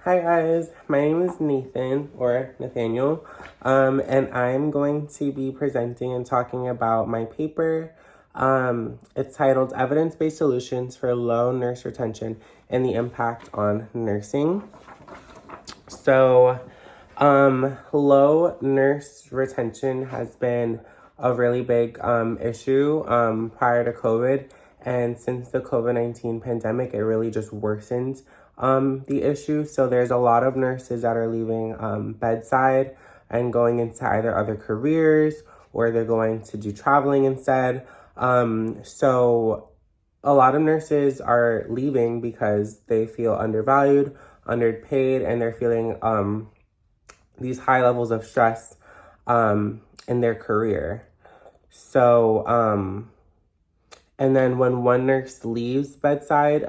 Hi guys, my name is Nathan or Nathaniel, and I'm going to be presenting and talking about my paper. It's titled Evidence-Based Solutions for Low Nurse Retention and the Impact on Nursing. So, low nurse retention has been a really big issue prior to COVID. And since the COVID-19 pandemic, it really just worsened the issue. So there's a lot of nurses that are leaving bedside and going into either other careers or they're going to do traveling instead. So a lot of nurses are leaving because they feel undervalued, underpaid, and they're feeling these high levels of stress in their career. So, and then when one nurse leaves bedside,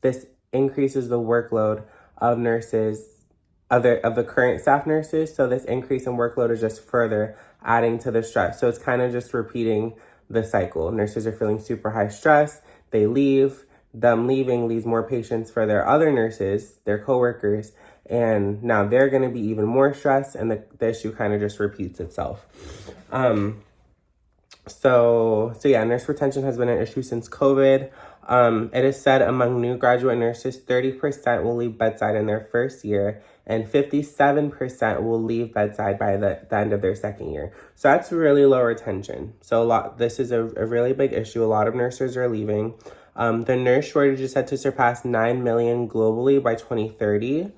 this increases the workload of nurses, of the current staff nurses. So this increase in workload is just further adding to the stress. So it's kind of just repeating the cycle. Nurses are feeling super high stress, they leave, them leaving leaves more patients for their other nurses, their coworkers, and now they're going to be even more stressed, and the issue kind of just repeats itself. So yeah, nurse retention has been an issue since COVID. It is said among new graduate nurses, 30% will leave bedside in their first year, and 57% will leave bedside by the end of their second year. So that's really low retention. So this is a really big issue. A lot of nurses are leaving. The nurse shortage is set to surpass 9 million globally by 2030.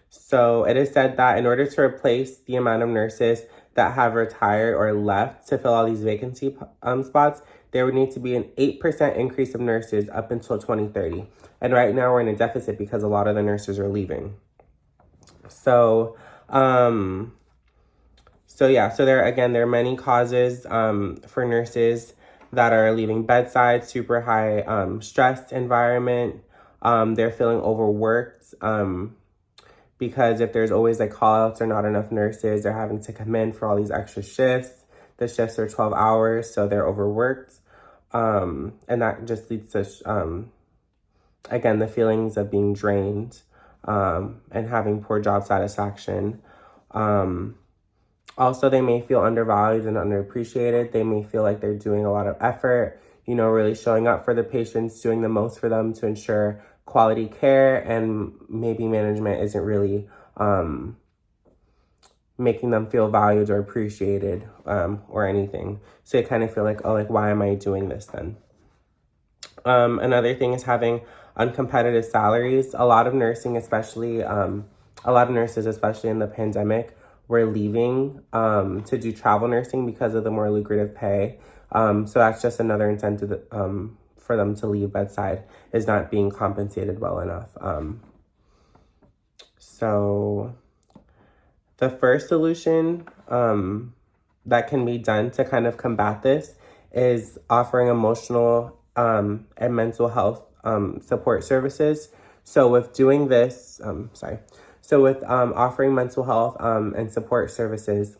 So it is said that in order to replace the amount of nurses that have retired or left to fill all these vacancy spots, there would need to be an 8% increase of nurses up until 2030. And right now we're in a deficit because a lot of the nurses are leaving. So, so there are many causes for nurses that are leaving bedside, super high stressed environment. They're feeling overworked because if there's always like call outs or not enough nurses, they're having to come in for all these extra shifts. The shifts are 12 hours, so they're overworked. And that just leads to, again, the feelings of being drained and having poor job satisfaction. Also, they may feel undervalued and underappreciated. They may feel like they're doing a lot of effort, really showing up for the patients, doing the most for them to ensure quality care, and maybe management isn't really making them feel valued or appreciated or anything. So you kind of feel like, oh, like, why am I doing this then? Another thing is having uncompetitive salaries. A lot of nurses, especially in the pandemic, were leaving to do travel nursing because of the more lucrative pay. So that's just another incentive for them to leave bedside, is not being compensated well enough. So the first solution that can be done to kind of combat this is offering emotional and mental health support services. So with doing this, offering mental health and support services,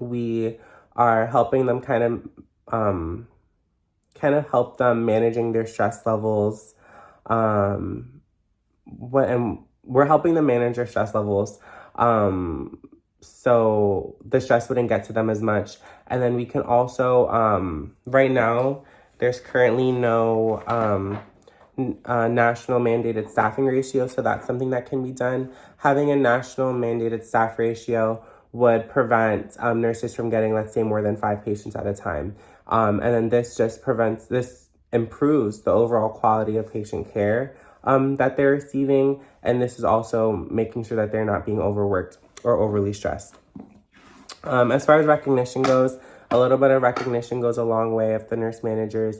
we are helping them kind of help them managing their stress levels. And we're helping them manage their stress levels. So the stress wouldn't get to them as much. And then we can also, right now, there's currently no national mandated staffing ratio. So that's something that can be done. Having a national mandated staff ratio would prevent nurses from getting, let's say, more than 5 patients at a time. And then this improves the overall quality of patient care that they're receiving. And this is also making sure that they're not being overworked or overly stressed. As far as recognition goes, a little bit of recognition goes a long way. If the nurse managers,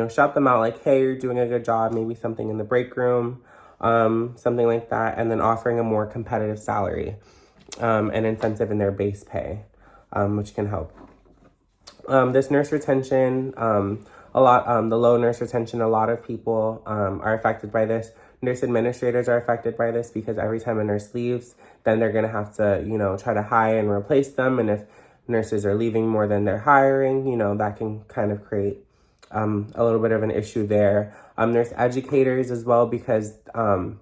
shout them out like, hey, you're doing a good job, maybe something in the break room, something like that, and then offering a more competitive salary and incentive in their base pay, which can help. This nurse retention, the low nurse retention, a lot of people are affected by this. Nurse administrators are affected by this because every time a nurse leaves, then they're going to have to, try to hire and replace them. And if nurses are leaving more than they're hiring, that can kind of create a little bit of an issue there. Nurse educators as well, because of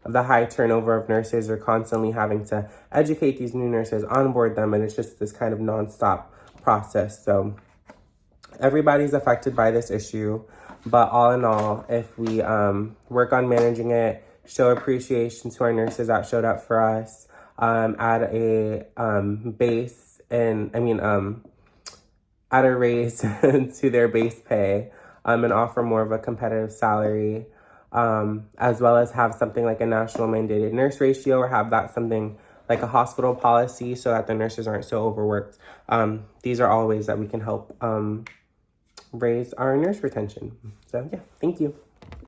the high turnover of nurses, are constantly having to educate these new nurses, onboard them, and it's just this kind of nonstop process. So everybody's affected by this issue, but all in all, if we work on managing it, show appreciation to our nurses that showed up for us, add a base and add a raise to their base pay, and offer more of a competitive salary, as well as have something like a national mandated nurse ratio, or have that something like a hospital policy so that the nurses aren't so overworked. These are all ways that we can help raise our nurse retention. So yeah, thank you.